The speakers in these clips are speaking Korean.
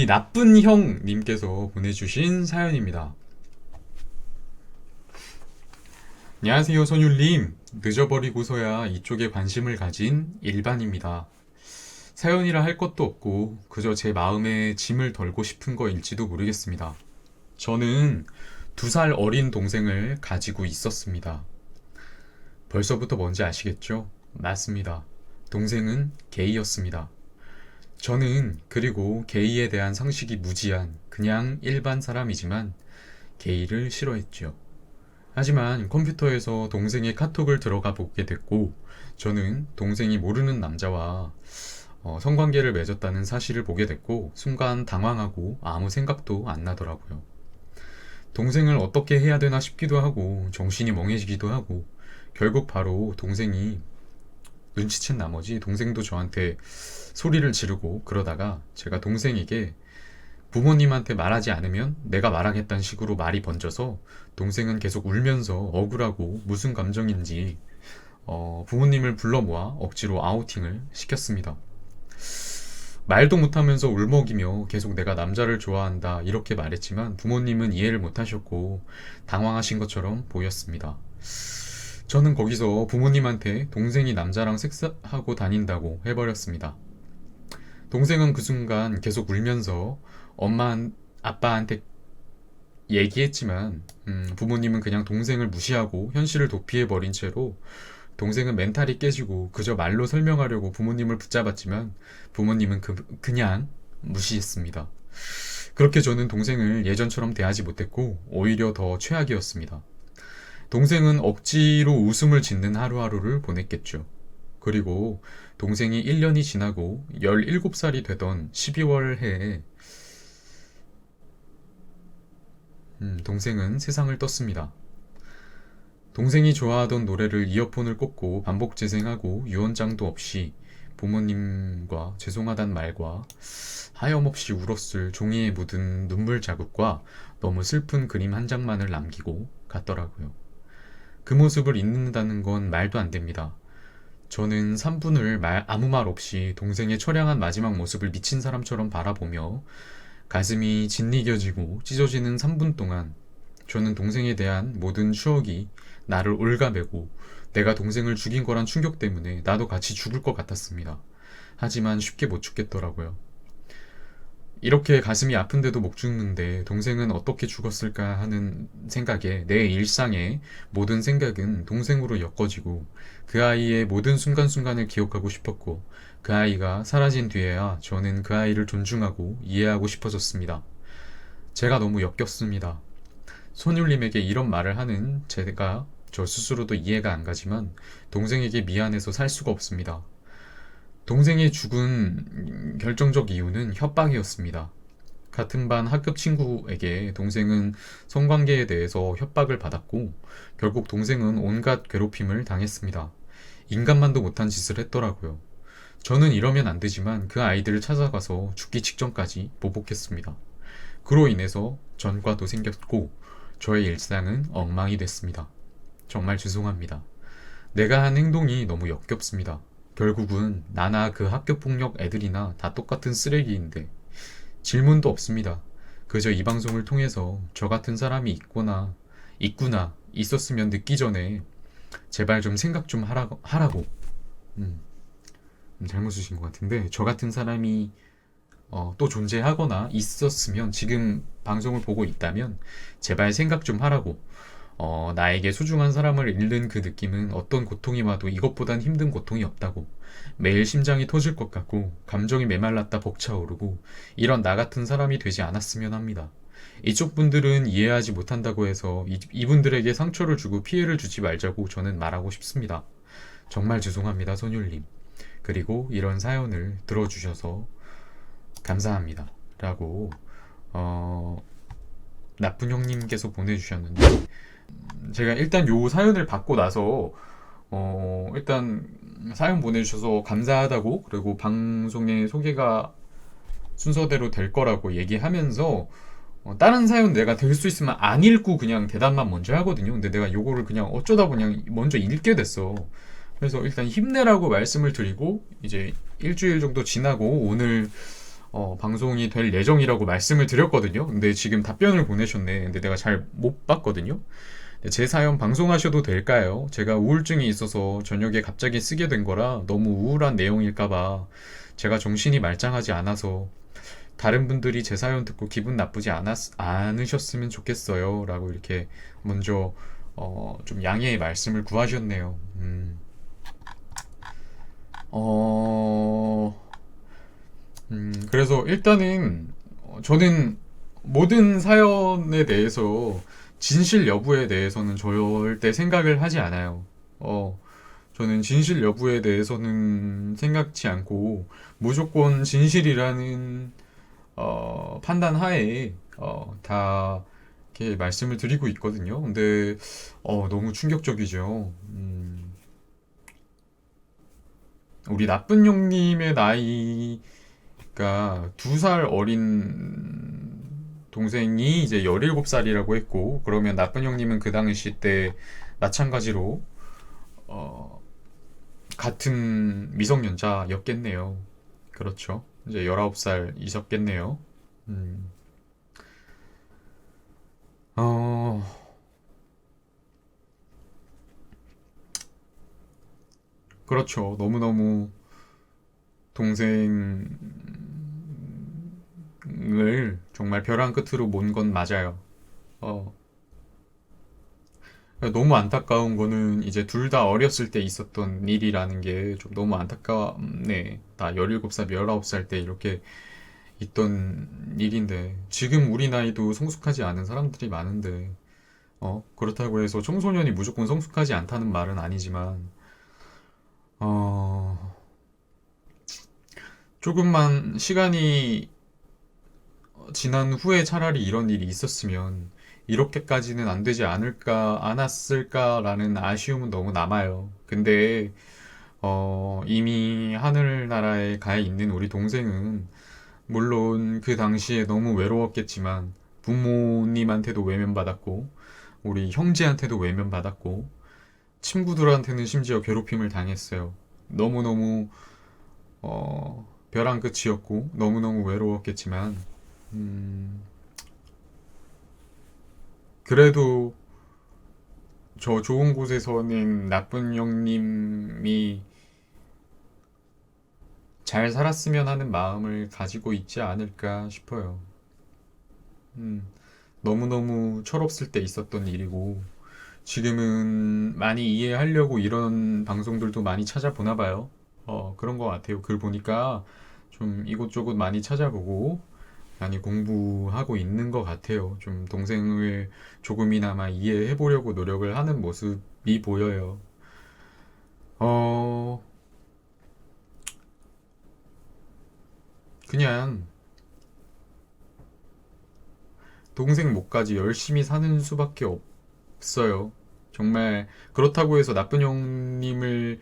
우리 나쁜 형님께서 보내주신 사연입니다. 안녕하세요, 선율님. 늦어버리고서야 이쪽에 관심을 가진 일반입니다. 사연이라 할 것도 없고 그저 제 마음에 짐을 덜고 싶은 거일지도 모르겠습니다. 저는 2살 어린 동생을 가지고 있었습니다. 벌써부터 뭔지 아시겠죠? 맞습니다. 동생은 게이였습니다. 저는 그리고 게이에 대한 상식이 무지한 그냥 일반 사람이지만 게이를 싫어했죠. 하지만 컴퓨터에서 동생의 카톡을 들어가 보게 됐고 저는 동생이 모르는 남자와 성관계를 맺었다는 사실을 보게 됐고 순간 당황하고 아무 생각도 안 나더라고요. 동생을 어떻게 해야 되나 싶기도 하고 정신이 멍해지기도 하고 결국 바로 동생이 눈치챈 나머지 동생도 저한테 소리를 지르고 그러다가 제가 동생에게 부모님한테 말하지 않으면 내가 말하겠다는 식으로 말이 번져서 동생은 계속 울면서 억울하고 무슨 감정인지 부모님을 불러 모아 억지로 아우팅을 시켰습니다. 말도 못하면서 울먹이며 계속 내가 남자를 좋아한다 이렇게 말했지만 부모님은 이해를 못하셨고 당황하신 것처럼 보였습니다. 저는 거기서 부모님한테 동생이 남자랑 섹스하고 다닌다고 해버렸습니다. 동생은 그 순간 계속 울면서 아빠한테 얘기했지만 부모님은 그냥 동생을 무시하고 현실을 도피해버린 채로 동생은 멘탈이 깨지고 그저 말로 설명하려고 부모님을 붙잡았지만 부모님은 그냥 무시했습니다. 그렇게 저는 동생을 예전처럼 대하지 못했고 오히려 더 최악이었습니다. 동생은 억지로 웃음을 짓는 하루하루를 보냈겠죠. 그리고 동생이 1년이 지나고 17살이 되던 12월 해에 동생은 세상을 떴습니다. 동생이 좋아하던 노래를 이어폰을 꽂고 반복 재생하고 유언장도 없이 부모님과 죄송하단 말과 하염없이 울었을 종이에 묻은 눈물 자국과 너무 슬픈 그림 한 장만을 남기고 갔더라고요. 그 모습을 잊는다는 건 말도 안 됩니다. 저는 3분을 아무 말 없이 동생의 처량한 마지막 모습을 미친 사람처럼 바라보며 가슴이 짓이겨지고 찢어지는 3분 동안 저는 동생에 대한 모든 추억이 나를 올가매고 내가 동생을 죽인 거란 충격 때문에 나도 같이 죽을 것 같았습니다. 하지만 쉽게 못 죽겠더라고요. 이렇게 가슴이 아픈데도 못 죽는데 동생은 어떻게 죽었을까 하는 생각에 내 일상의 모든 생각은 동생으로 엮어지고 그 아이의 모든 순간순간을 기억하고 싶었고 그 아이가 사라진 뒤에야 저는 그 아이를 존중하고 이해하고 싶어졌습니다. 제가 너무 역겹습니다. 손율님에게 이런 말을 하는 제가 저 스스로도 이해가 안 가지만 동생에게 미안해서 살 수가 없습니다. 동생이 죽은 결정적 이유는 협박이었습니다. 같은 반 학급 친구에게 동생은 성관계에 대해서 협박을 받았고 결국 동생은 온갖 괴롭힘을 당했습니다. 인간만도 못한 짓을 했더라고요. 저는 이러면 안 되지만 그 아이들을 찾아가서 죽기 직전까지 보복했습니다. 그로 인해서 전과도 생겼고 저의 일상은 엉망이 됐습니다. 정말 죄송합니다. 내가 한 행동이 너무 역겹습니다. 결국은 나나 그 학교폭력 애들이나 다 똑같은 쓰레기인데 질문도 없습니다. 그저 이 방송을 통해서 저 같은 사람이 있구나 있었으면 늦기 전에 제발 좀 생각 좀 하라고 잘못 쓰신 것 같은데 저 같은 사람이 또 존재하거나 있었으면 지금 방송을 보고 있다면 제발 생각 좀 하라고 나에게 소중한 사람을 잃는 그 느낌은 어떤 고통이 와도 이것보단 힘든 고통이 없다고 매일 심장이 터질 것 같고 감정이 메말랐다 벅차오르고 이런 나 같은 사람이 되지 않았으면 합니다. 이쪽 분들은 이해하지 못한다고 해서 이분들에게 상처를 주고 피해를 주지 말자고 저는 말하고 싶습니다. 정말 죄송합니다, 선율님. 그리고 이런 사연을 들어주셔서 감사합니다. 라고 나쁜 형님께서 보내주셨는데 제가 일단 요 사연을 받고 나서 일단 사연 보내주셔서 감사하다고 그리고 방송의 소개가 순서대로 될 거라고 얘기하면서 다른 사연 내가 될 수 있으면 안 읽고 그냥 대답만 먼저 하거든요. 근데 내가 요거를 그냥 어쩌다 그냥 먼저 읽게 됐어. 그래서 일단 힘내라고 말씀을 드리고 이제 일주일 정도 지나고 오늘 방송이 될 예정이라고 말씀을 드렸거든요. 근데 지금 답변을 보내셨네. 근데 내가 잘 못 봤거든요. 제 사연 방송하셔도 될까요? 제가 우울증이 있어서 저녁에 갑자기 쓰게 된 거라 너무 우울한 내용일까봐 제가 정신이 말짱하지 않아서 다른 분들이 제 사연 듣고 기분 나쁘지 않으셨으면 좋겠어요. 라고 이렇게 먼저 좀 양해의 말씀을 구하셨네요. 어, 그래서 일단은 저는 모든 사연에 대해서 진실 여부에 대해서는 절대 생각을 하지 않아요. 어, 저는 진실 여부에 대해서는 생각지 않고 무조건 진실이라는 판단 하에 다 이렇게 말씀을 드리고 있거든요. 근데 너무 충격적이죠. 우리 나쁜 형님의 나이가 2살 어린 동생이 이제 17살이라고 했고, 그러면 나쁜 형님은 그 당시 때 마찬가지로 어, 같은 미성년자였겠네요. 그렇죠. 이제 19살이셨겠네요. 음, 어, 그렇죠. 너무너무 동생을 정말 벼랑 끝으로 몬 건 맞아요. 어, 너무 안타까운 거는 이제 둘 다 어렸을 때 있었던 일이라는 게 좀 너무 안타깝네. 나 17살, 19살 때 이렇게 있던 일인데, 지금 우리 나이도 성숙하지 않은 사람들이 많은데, 그렇다고 해서 청소년이 무조건 성숙하지 않다는 말은 아니지만, 어, 조금만 시간이 지난 후에 차라리 이런 일이 있었으면 이렇게까지는 안 되지 않았을까라는 아쉬움은 너무 남아요. 근데 이미 하늘나라에 가 있는 우리 동생은 물론 그 당시에 너무 외로웠겠지만 부모님한테도 외면받았고 우리 형제한테도 외면받았고 친구들한테는 심지어 괴롭힘을 당했어요. 너무너무 벼랑 끝이었고 너무너무 외로웠겠지만 음, 그래도 저 좋은 곳에서는 나쁜 형님이 잘 살았으면 하는 마음을 가지고 있지 않을까 싶어요. 음, 너무너무 철없을 때 있었던 일이고, 지금은 많이 이해하려고 이런 방송들도 많이 찾아보나 봐요. 그런 것 같아요. 글 보니까 좀 이곳저곳 많이 찾아보고, 많이 공부하고 있는 것 같아요. 좀 동생을 조금이나마 이해해 보려고 노력을 하는 모습이 보여요. 어, 그냥 동생 몫까지 열심히 사는 수밖에 없어요. 정말 그렇다고 해서 나쁜 형님을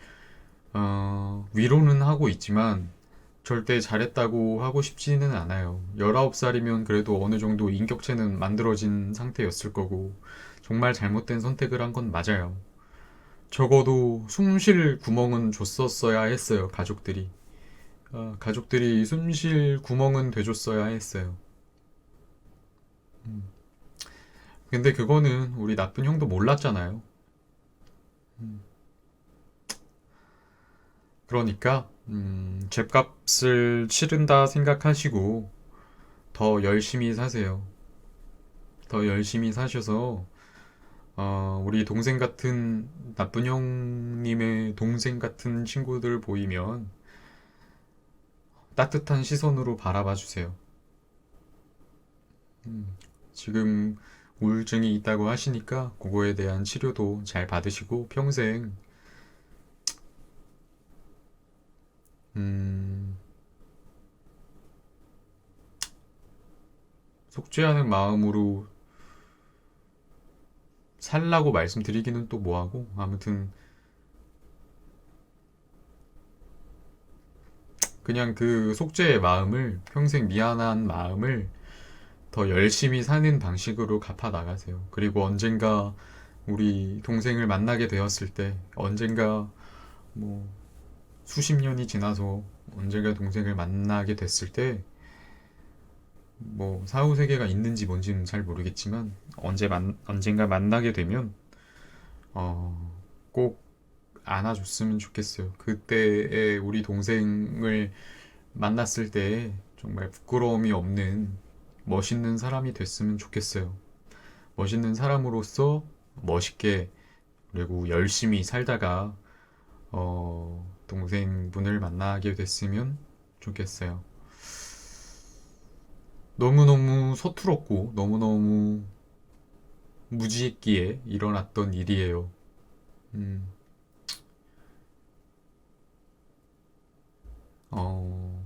위로는 하고 있지만 절대 잘했다고 하고 싶지는 않아요. 19살이면 그래도 어느 정도 인격체는 만들어진 상태였을 거고 정말 잘못된 선택을 한 건 맞아요. 적어도 숨쉴 구멍은 줬었어야 했어요, 가족들이. 가족들이 숨쉴 구멍은 돼줬어야 했어요. 음. 근데 그거는 우리 나쁜 형도 몰랐잖아요. 그러니까 죗값을 치른다 생각하시고 더 열심히 사세요. 더 열심히 사셔서 우리 동생 같은 나쁜 형님의 동생 같은 친구들 보이면 따뜻한 시선으로 바라봐 주세요. 지금 우울증이 있다고 하시니까 그거에 대한 치료도 잘 받으시고 평생 음, 속죄하는 마음으로 살라고 말씀드리기는 또 뭐하고 아무튼 그냥 그 속죄의 마음을 평생 미안한 마음을 더 열심히 사는 방식으로 갚아 나가세요. 그리고 언젠가 우리 동생을 만나게 되었을 때 언젠가 뭐 수십 년이 지나서 언젠가 동생을 만나게 됐을 때 뭐 사후 세계가 있는지 뭔지는 잘 모르겠지만 언젠가 만나게 되면 꼭 안아줬으면 좋겠어요. 그때의 우리 동생을 만났을 때 정말 부끄러움이 없는 멋있는 사람이 됐으면 좋겠어요. 멋있는 사람으로서 멋있게 그리고 열심히 살다가 동생분을 만나게 됐으면 좋겠어요. 너무너무 서툴었고 너무너무 무지했기에 일어났던 일이에요. 음, 어,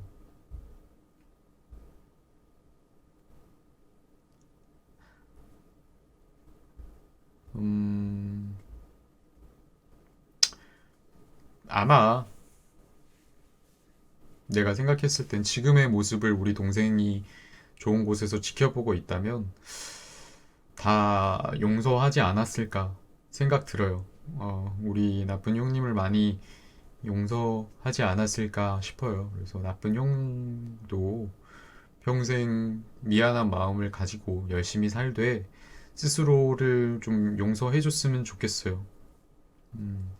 음, 아마 내가 생각했을 땐 지금의 모습을 우리 동생이 좋은 곳에서 지켜보고 있다면 다 용서하지 않았을까 생각 들어요. 우리 나쁜 형님을 많이 용서하지 않았을까 싶어요. 그래서 나쁜 형도 평생 미안한 마음을 가지고 열심히 살되 스스로를 좀 용서해줬으면 좋겠어요. 음,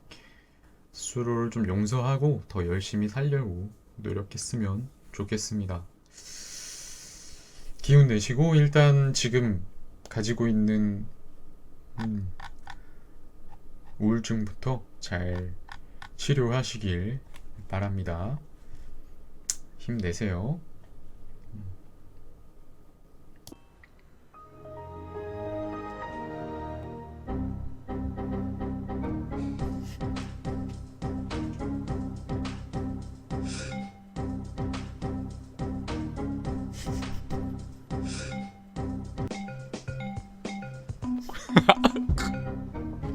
스스로를 좀 용서하고 더 열심히 살려고 노력했으면 좋겠습니다. 기운 내시고 일단 지금 가지고 있는 음, 우울증부터 잘 치료하시길 바랍니다. 힘내세요.